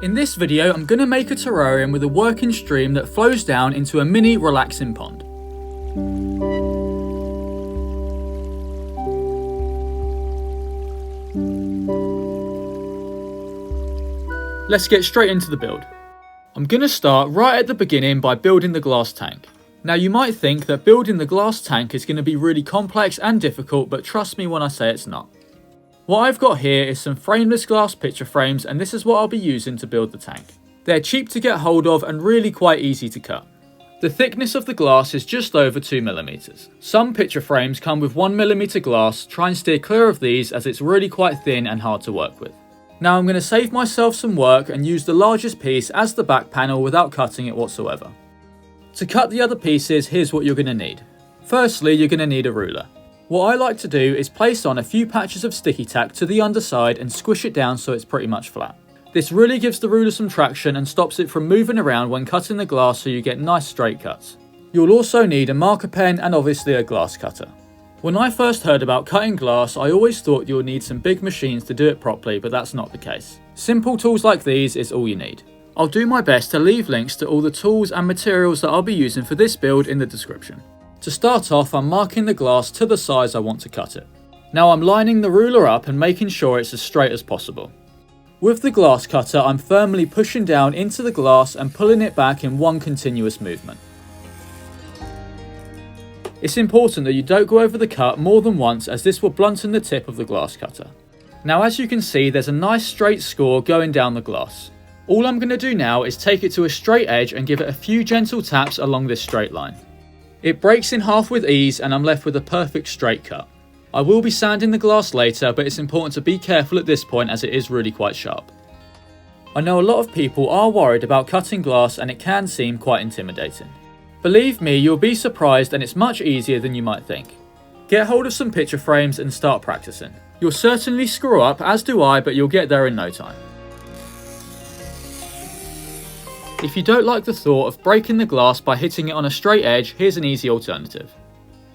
In this video, I'm going to make a terrarium with a working stream that flows down into a mini relaxing pond. Let's get straight into the build. I'm going to start right at the beginning by building the glass tank. Now you might think that building the glass tank is going to be really complex and difficult, but trust me when I say it's not. What I've got here is some frameless glass picture frames, and this is what I'll be using to build the tank. They're cheap to get hold of and really quite easy to cut. The thickness of the glass is just over 2mm. Some picture frames come with 1mm glass. Try and steer clear of these as it's really quite thin and hard to work with. Now I'm going to save myself some work and use the largest piece as the back panel without cutting it whatsoever. To cut the other pieces, here's what you're going to need. Firstly, you're going to need a ruler. What I like to do is place on a few patches of sticky tack to the underside and squish it down so it's pretty much flat. This really gives the ruler some traction and stops it from moving around when cutting the glass, so you get nice straight cuts. You'll also need a marker pen and obviously a glass cutter. When I first heard about cutting glass, I always thought you'll need some big machines to do it properly, but that's not the case. Simple tools like these is all you need. I'll do my best to leave links to all the tools and materials that I'll be using for this build in the description. To start off, I'm marking the glass to the size I want to cut it. Now I'm lining the ruler up and making sure it's as straight as possible. With the glass cutter, I'm firmly pushing down into the glass and pulling it back in one continuous movement. It's important that you don't go over the cut more than once, as this will blunten the tip of the glass cutter. Now as you can see, there's a nice straight score going down the glass. All I'm going to do now is take it to a straight edge and give it a few gentle taps along this straight line. It breaks in half with ease and I'm left with a perfect straight cut. I will be sanding the glass later, but it's important to be careful at this point as it is really quite sharp. I know a lot of people are worried about cutting glass and it can seem quite intimidating. Believe me, you'll be surprised and it's much easier than you might think. Get hold of some picture frames and start practicing. You'll certainly screw up, as do I, but you'll get there in no time. If you don't like the thought of breaking the glass by hitting it on a straight edge, here's an easy alternative.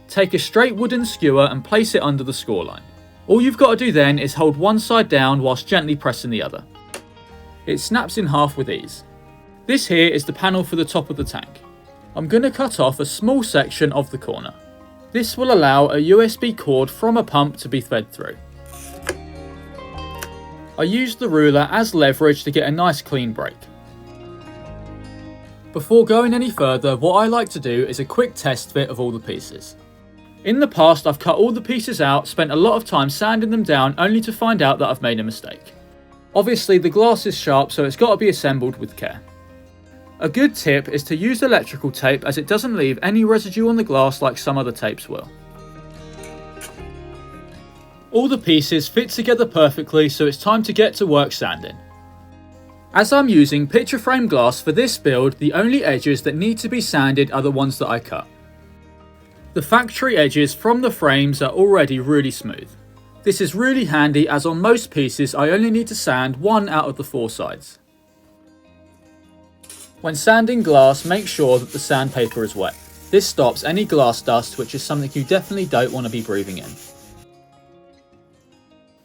Take a straight wooden skewer and place it under the score line. All you've got to do then is hold one side down whilst gently pressing the other. It snaps in half with ease. This here is the panel for the top of the tank. I'm going to cut off a small section of the corner. This will allow a USB cord from a pump to be fed through. I used the ruler as leverage to get a nice clean break. Before going any further, what I like to do is a quick test fit of all the pieces. In the past, I've cut all the pieces out, spent a lot of time sanding them down, only to find out that I've made a mistake. Obviously, the glass is sharp, so it's got to be assembled with care. A good tip is to use electrical tape, as it doesn't leave any residue on the glass like some other tapes will. All the pieces fit together perfectly, so it's time to get to work sanding. As I'm using picture frame glass for this build, the only edges that need to be sanded are the ones that I cut. The factory edges from the frames are already really smooth. This is really handy, as on most pieces I only need to sand 1 out of the 4 sides. When sanding glass, make sure that the sandpaper is wet. This stops any glass dust, which is something you definitely don't want to be breathing in.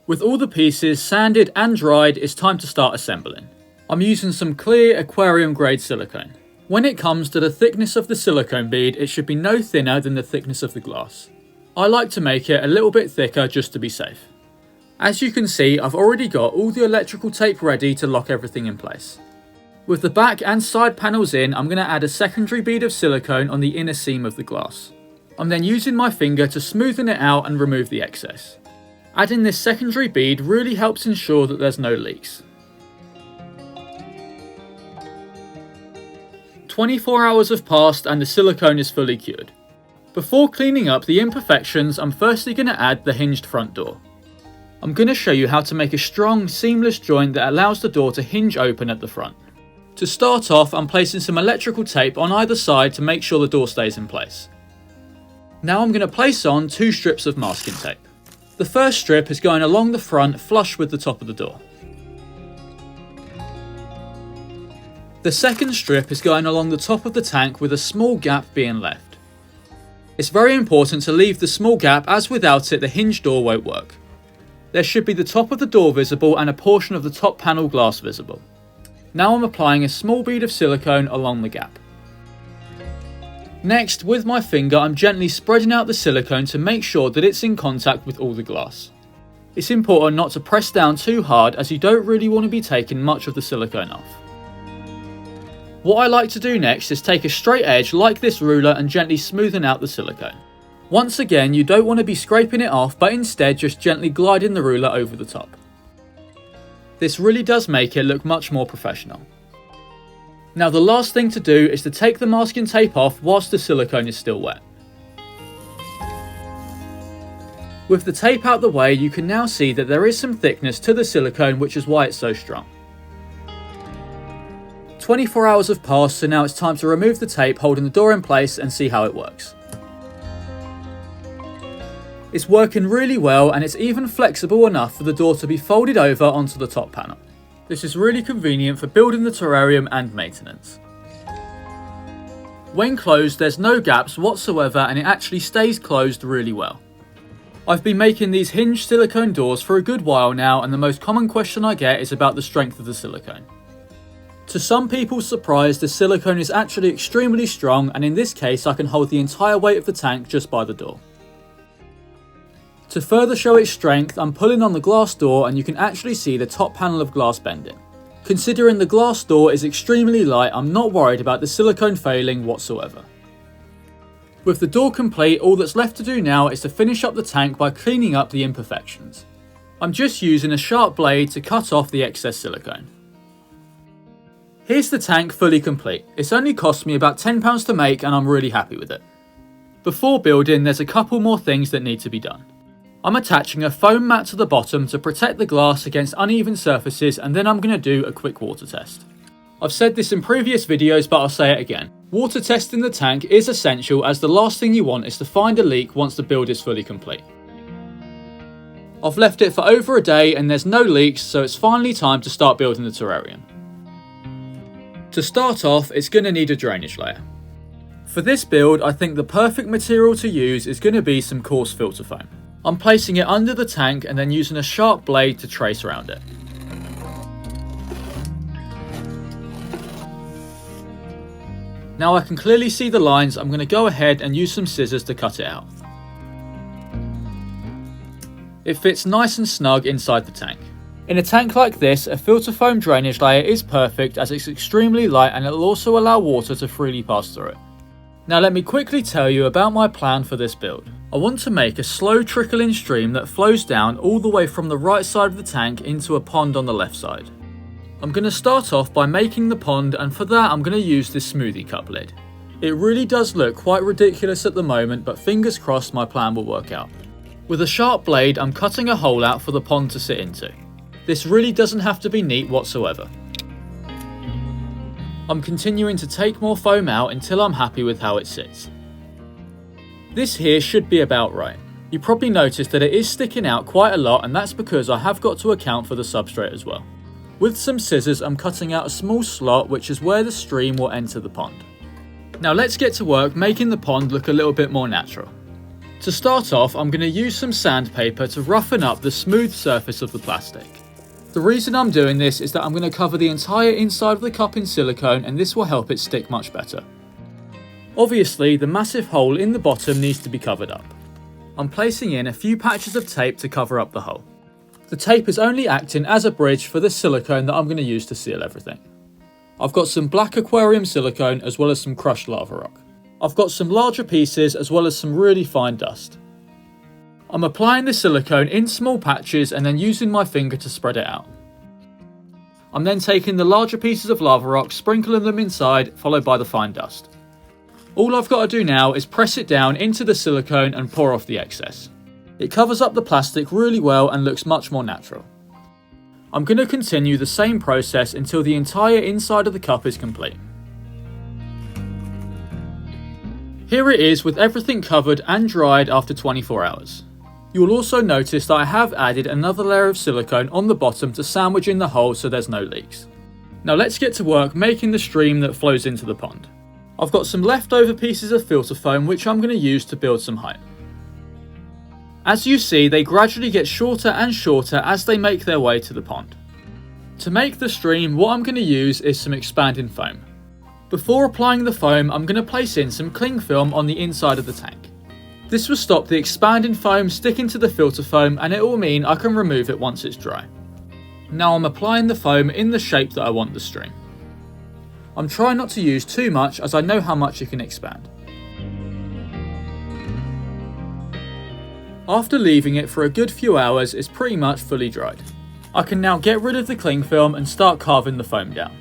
With all the pieces sanded and dried, it's time to start assembling. I'm using some clear aquarium grade silicone. When it comes to the thickness of the silicone bead, it should be no thinner than the thickness of the glass. I like to make it a little bit thicker just to be safe. As you can see, I've already got all the electrical tape ready to lock everything in place. With the back and side panels in, I'm going to add a secondary bead of silicone on the inner seam of the glass. I'm then using my finger to smoothen it out and remove the excess. Adding this secondary bead really helps ensure that there's no leaks. 24 hours have passed and the silicone is fully cured. Before cleaning up the imperfections, I'm firstly going to add the hinged front door. I'm going to show you how to make a strong, seamless joint that allows the door to hinge open at the front. To start off, I'm placing some electrical tape on either side to make sure the door stays in place. Now I'm going to place on 2 strips of masking tape. The first strip is going along the front, flush with the top of the door. The second strip is going along the top of the tank with a small gap being left. It's very important to leave the small gap, as without it the hinge door won't work. There should be the top of the door visible and a portion of the top panel glass visible. Now I'm applying a small bead of silicone along the gap. Next, with my finger, I'm gently spreading out the silicone to make sure that it's in contact with all the glass. It's important not to press down too hard, as you don't really want to be taking much of the silicone off. What I like to do next is take a straight edge like this ruler and gently smoothen out the silicone. Once again, you don't want to be scraping it off, but instead just gently gliding the ruler over the top. This really does make it look much more professional. Now the last thing to do is to take the masking tape off whilst the silicone is still wet. With the tape out the way, you can now see that there is some thickness to the silicone, which is why it's so strong. 24 hours have passed, so now it's time to remove the tape holding the door in place and see how it works. It's working really well, and it's even flexible enough for the door to be folded over onto the top panel. This is really convenient for building the terrarium and maintenance. When closed, there's no gaps whatsoever, and it actually stays closed really well. I've been making these hinged silicone doors for a good while now, and the most common question I get is about the strength of the silicone. To some people's surprise, the silicone is actually extremely strong, and in this case I can hold the entire weight of the tank just by the door. To further show its strength, I'm pulling on the glass door and you can actually see the top panel of glass bending. Considering the glass door is extremely light, I'm not worried about the silicone failing whatsoever. With the door complete, all that's left to do now is to finish up the tank by cleaning up the imperfections. I'm just using a sharp blade to cut off the excess silicone. Here's the tank fully complete. It's only cost me about £10 to make and I'm really happy with it. Before building, there's a couple more things that need to be done. I'm attaching a foam mat to the bottom to protect the glass against uneven surfaces, and then I'm going to do a quick water test. I've said this in previous videos, but I'll say it again. Water testing the tank is essential, as the last thing you want is to find a leak once the build is fully complete. I've left it for over a day and there's no leaks, so it's finally time to start building the terrarium. To start off, it's going to need a drainage layer. For this build, I think the perfect material to use is going to be some coarse filter foam. I'm placing it under the tank and then using a sharp blade to trace around it. Now I can clearly see the lines. I'm going to go ahead and use some scissors to cut it out. It fits nice and snug inside the tank. In a tank like this, a filter foam drainage layer is perfect as it's extremely light and it will also allow water to freely pass through it. Now let me quickly tell you about my plan for this build. I want to make a slow trickling stream that flows down all the way from the right side of the tank into a pond on the left side. I'm going to start off by making the pond, and for that I'm going to use this smoothie cup lid. It really does look quite ridiculous at the moment, but fingers crossed my plan will work out. With a sharp blade, I'm cutting a hole out for the pond to sit into. This really doesn't have to be neat whatsoever. I'm continuing to take more foam out until I'm happy with how it sits. This here should be about right. You probably noticed that it is sticking out quite a lot, and that's because I have got to account for the substrate as well. With some scissors, I'm cutting out a small slot, which is where the stream will enter the pond. Now let's get to work making the pond look a little bit more natural. To start off, I'm going to use some sandpaper to roughen up the smooth surface of the plastic. The reason I'm doing this is that I'm going to cover the entire inside of the cup in silicone, and this will help it stick much better. Obviously, the massive hole in the bottom needs to be covered up. I'm placing in a few patches of tape to cover up the hole. The tape is only acting as a bridge for the silicone that I'm going to use to seal everything. I've got some black aquarium silicone as well as some crushed lava rock. I've got some larger pieces as well as some really fine dust. I'm applying the silicone in small patches and then using my finger to spread it out. I'm then taking the larger pieces of lava rock, sprinkling them inside, followed by the fine dust. All I've got to do now is press it down into the silicone and pour off the excess. It covers up the plastic really well and looks much more natural. I'm going to continue the same process until the entire inside of the cup is complete. Here it is with everything covered and dried after 24 hours. You will also notice that I have added another layer of silicone on the bottom to sandwich in the hole so there's no leaks. Now let's get to work making the stream that flows into the pond. I've got some leftover pieces of filter foam which I'm going to use to build some height. As you see, they gradually get shorter and shorter as they make their way to the pond. To make the stream, what I'm going to use is some expanding foam. Before applying the foam, I'm going to place in some cling film on the inside of the tank. This will stop the expanding foam sticking to the filter foam, and it will mean I can remove it once it's dry. Now I'm applying the foam in the shape that I want the stream. I'm trying not to use too much as I know how much it can expand. After leaving it for a good few hours, it's pretty much fully dried. I can now get rid of the cling film and start carving the foam down.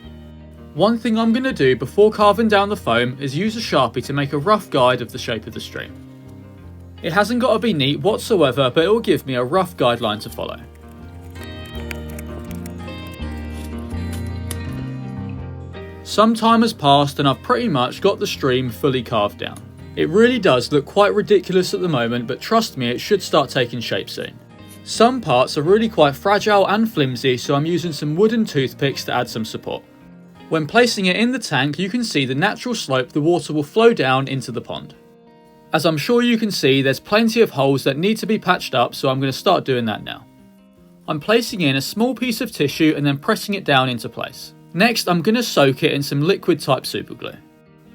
One thing I'm going to do before carving down the foam is use a Sharpie to make a rough guide of the shape of the stream. It hasn't got to be neat whatsoever, but it will give me a rough guideline to follow. Some time has passed and I've pretty much got the stream fully carved down. It really does look quite ridiculous at the moment, but trust me, it should start taking shape soon. Some parts are really quite fragile and flimsy, so I'm using some wooden toothpicks to add some support. When placing it in the tank, you can see the natural slope the water will flow down into the pond. As I'm sure you can see, there's plenty of holes that need to be patched up, so I'm going to start doing that now. I'm placing in a small piece of tissue and then pressing it down into place. Next, I'm going to soak it in some liquid type superglue.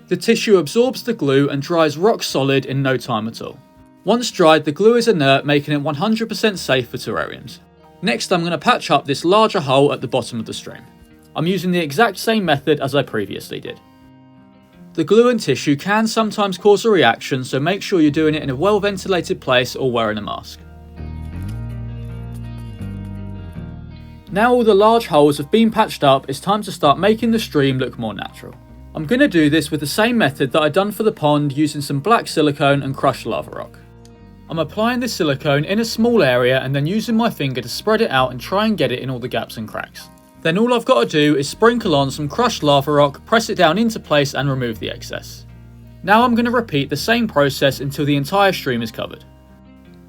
The tissue absorbs the glue and dries rock solid in no time at all. Once dried, the glue is inert, making it 100% safe for terrariums. Next, I'm going to patch up this larger hole at the bottom of the stream. I'm using the exact same method as I previously did. The glue and tissue can sometimes cause a reaction, so make sure you're doing it in a well ventilated place or wearing a mask. Now all the large holes have been patched up, it's time to start making the stream look more natural. I'm going to do this with the same method that I've done for the pond, using some black silicone and crushed lava rock. I'm applying the silicone in a small area and then using my finger to spread it out and try and get it in all the gaps and cracks. Then all I've got to do is sprinkle on some crushed lava rock, press it down into place and remove the excess. Now I'm going to repeat the same process until the entire stream is covered.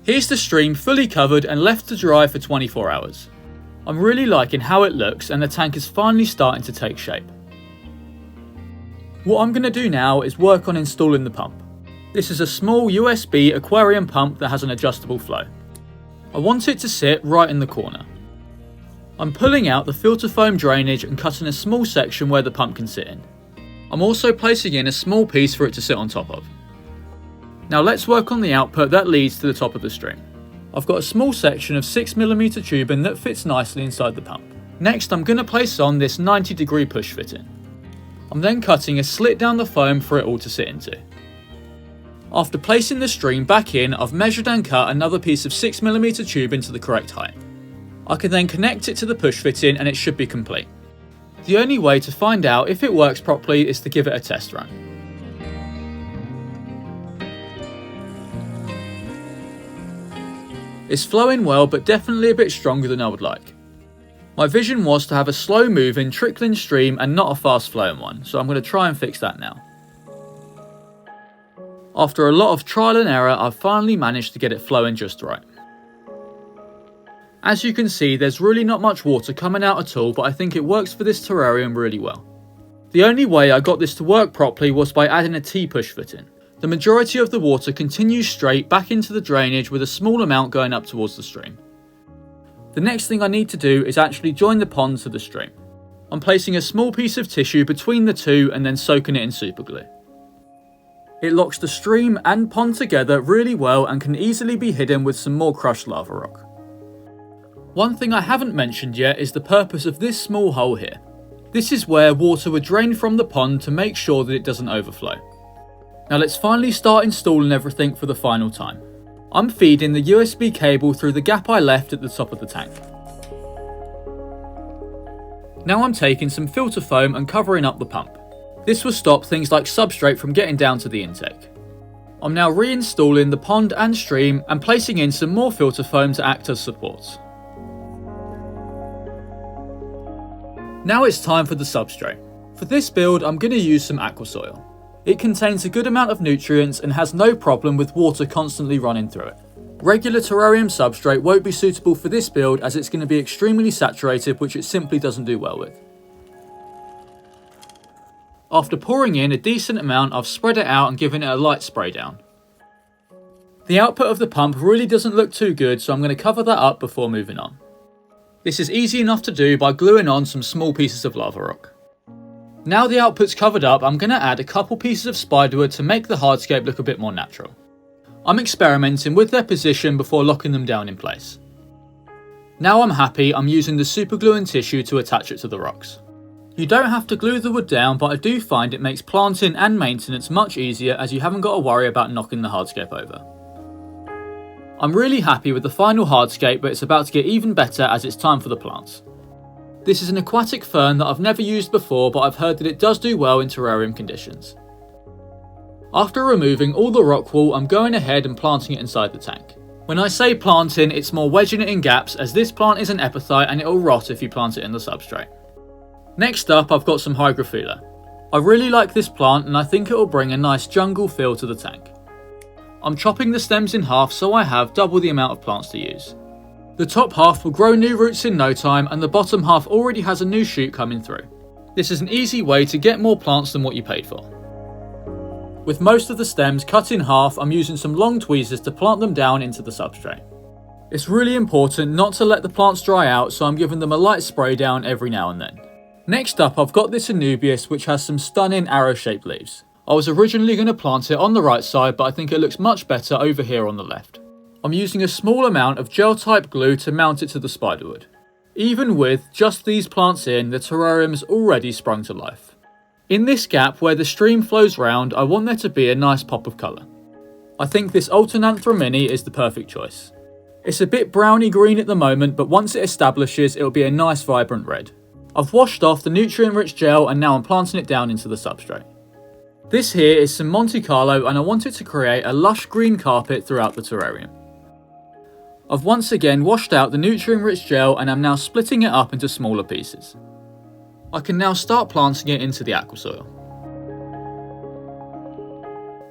Here's the stream fully covered and left to dry for 24 hours. I'm really liking how it looks and the tank is finally starting to take shape. What I'm going to do now is work on installing the pump. This is a small USB aquarium pump that has an adjustable flow. I want it to sit right in the corner. I'm pulling out the filter foam drainage and cutting a small section where the pump can sit in. I'm also placing in a small piece for it to sit on top of. Now let's work on the output that leads to the top of the stream. I've got a small section of 6mm tubing that fits nicely inside the pump. Next, I'm going to place on this 90-degree push fitting. I'm then cutting a slit down the foam for it all to sit into. After placing the stream back in, I've measured and cut another piece of 6mm tube into the correct height. I can then connect it to the push fitting and it should be complete. The only way to find out if it works properly is to give it a test run. It's flowing well, but definitely a bit stronger than I would like. My vision was to have a slow moving trickling stream and not a fast flowing one, so I'm going to try and fix that now. After a lot of trial and error, I've finally managed to get it flowing just right. As you can see, there's really not much water coming out at all, but I think it works for this terrarium really well. The only way I got this to work properly was by adding a T-push fitting. The majority of the water continues straight back into the drainage with a small amount going up towards the stream. The next thing I need to do is actually join the pond to the stream. I'm placing a small piece of tissue between the two and then soaking it in superglue. It locks the stream and pond together really well and can easily be hidden with some more crushed lava rock. One thing I haven't mentioned yet is the purpose of this small hole here. This is where water would drain from the pond to make sure that it doesn't overflow. Now let's finally start installing everything for the final time. I'm feeding the USB cable through the gap I left at the top of the tank. Now I'm taking some filter foam and covering up the pump. This will stop things like substrate from getting down to the intake. I'm now reinstalling the pond and stream and placing in some more filter foam to act as supports. Now it's time for the substrate. For this build, I'm going to use some aqua soil. It contains a good amount of nutrients and has no problem with water constantly running through it. Regular terrarium substrate won't be suitable for this build as it's going to be extremely saturated, which it simply doesn't do well with. After pouring in a decent amount, I've spread it out and given it a light spray down. The output of the pump really doesn't look too good, so I'm going to cover that up before moving on. This is easy enough to do by gluing on some small pieces of lava rock. Now the output's covered up, I'm going to add a couple pieces of spiderwood to make the hardscape look a bit more natural. I'm experimenting with their position before locking them down in place. Now I'm happy, I'm using the super glue and tissue to attach it to the rocks. You don't have to glue the wood down, but I do find it makes planting and maintenance much easier as you haven't got to worry about knocking the hardscape over. I'm really happy with the final hardscape, but it's about to get even better as it's time for the plants. This is an aquatic fern that I've never used before, but I've heard that it does do well in terrarium conditions. After removing all the rock wool, I'm going ahead and planting it inside the tank. When I say planting, it's more wedging it in gaps, as this plant is an epiphyte and it'll rot if you plant it in the substrate. Next up, I've got some hygrophila. I really like this plant and I think it will bring a nice jungle feel to the tank. I'm chopping the stems in half so I have double the amount of plants to use. The top half will grow new roots in no time and the bottom half already has a new shoot coming through. This is an easy way to get more plants than what you paid for. With most of the stems cut in half, I'm using some long tweezers to plant them down into the substrate. It's really important not to let the plants dry out, so I'm giving them a light spray down every now and then. Next up, I've got this Anubias, which has some stunning arrow-shaped leaves. I was originally going to plant it on the right side, but I think it looks much better over here on the left. I'm using a small amount of gel-type glue to mount it to the spiderwood. Even with just these plants in, the terrarium's already sprung to life. In this gap where the stream flows round, I want there to be a nice pop of colour. I think this Alternanthera mini is the perfect choice. It's a bit browny green at the moment, but once it establishes, it'll be a nice vibrant red. I've washed off the nutrient-rich gel and now I'm planting it down into the substrate. This here is some Monte Carlo and I want it to create a lush green carpet throughout the terrarium. I've once again washed out the nutrient-rich gel and I'm now splitting it up into smaller pieces. I can now start planting it into the aquasoil.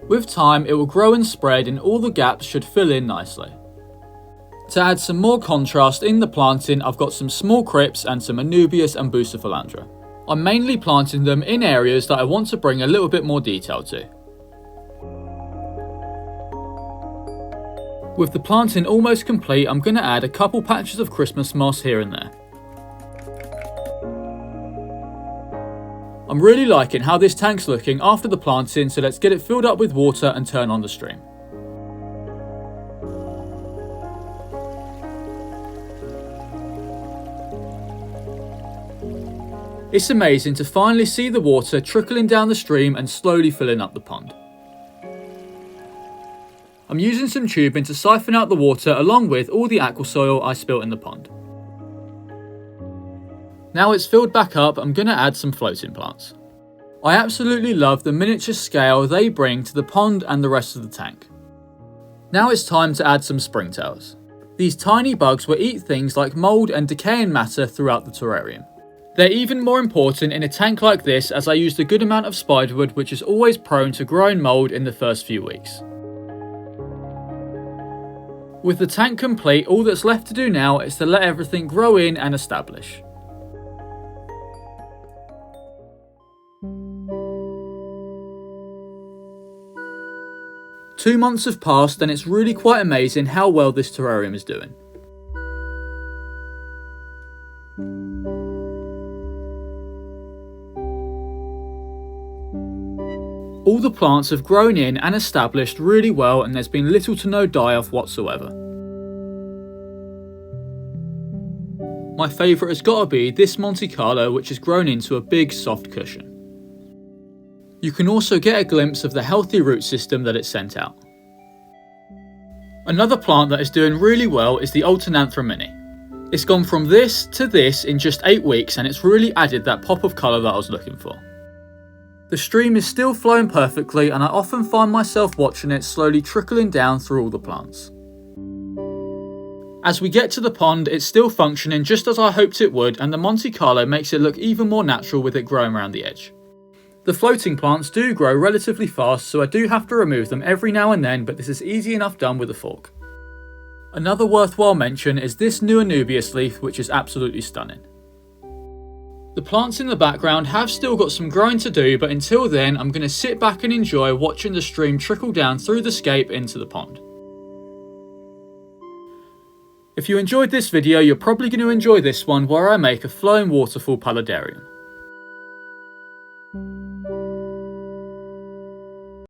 With time, it will grow and spread and all the gaps should fill in nicely. To add some more contrast in the planting, I've got some small crypts and some Anubias and Bucephalandra. I'm mainly planting them in areas that I want to bring a little bit more detail to. With the planting almost complete, I'm going to add a couple patches of Christmas moss here and there. I'm really liking how this tank's looking after the planting, so let's get it filled up with water and turn on the stream. It's amazing to finally see the water trickling down the stream and slowly filling up the pond. I'm using some tubing to siphon out the water along with all the aquasoil I spilt in the pond. Now it's filled back up, I'm going to add some floating plants. I absolutely love the miniature scale they bring to the pond and the rest of the tank. Now it's time to add some springtails. These tiny bugs will eat things like mould and decaying matter throughout the terrarium. They're even more important in a tank like this as I used a good amount of spiderwood, which is always prone to growing mould in the first few weeks. With the tank complete, all that's left to do now is to let everything grow in and establish. Two months have passed and it's really quite amazing how well this terrarium is doing. All the plants have grown in and established really well and there's been little to no die-off whatsoever. My favourite has got to be this Monte Carlo, which has grown into a big soft cushion. You can also get a glimpse of the healthy root system that it sent out. Another plant that is doing really well is the Alternanthera mini. It's gone from this to this in just 8 weeks and it's really added that pop of colour that I was looking for. The stream is still flowing perfectly and I often find myself watching it slowly trickling down through all the plants. As we get to the pond, it's still functioning just as I hoped it would and the Monte Carlo makes it look even more natural with it growing around the edge. The floating plants do grow relatively fast, so I do have to remove them every now and then, but this is easy enough done with a fork. Another worthwhile mention is this new Anubias leaf, which is absolutely stunning. The plants in the background have still got some growing to do, but until then I'm going to sit back and enjoy watching the stream trickle down through the scape into the pond. If you enjoyed this video, you're probably going to enjoy this one where I make a flowing waterfall paludarium.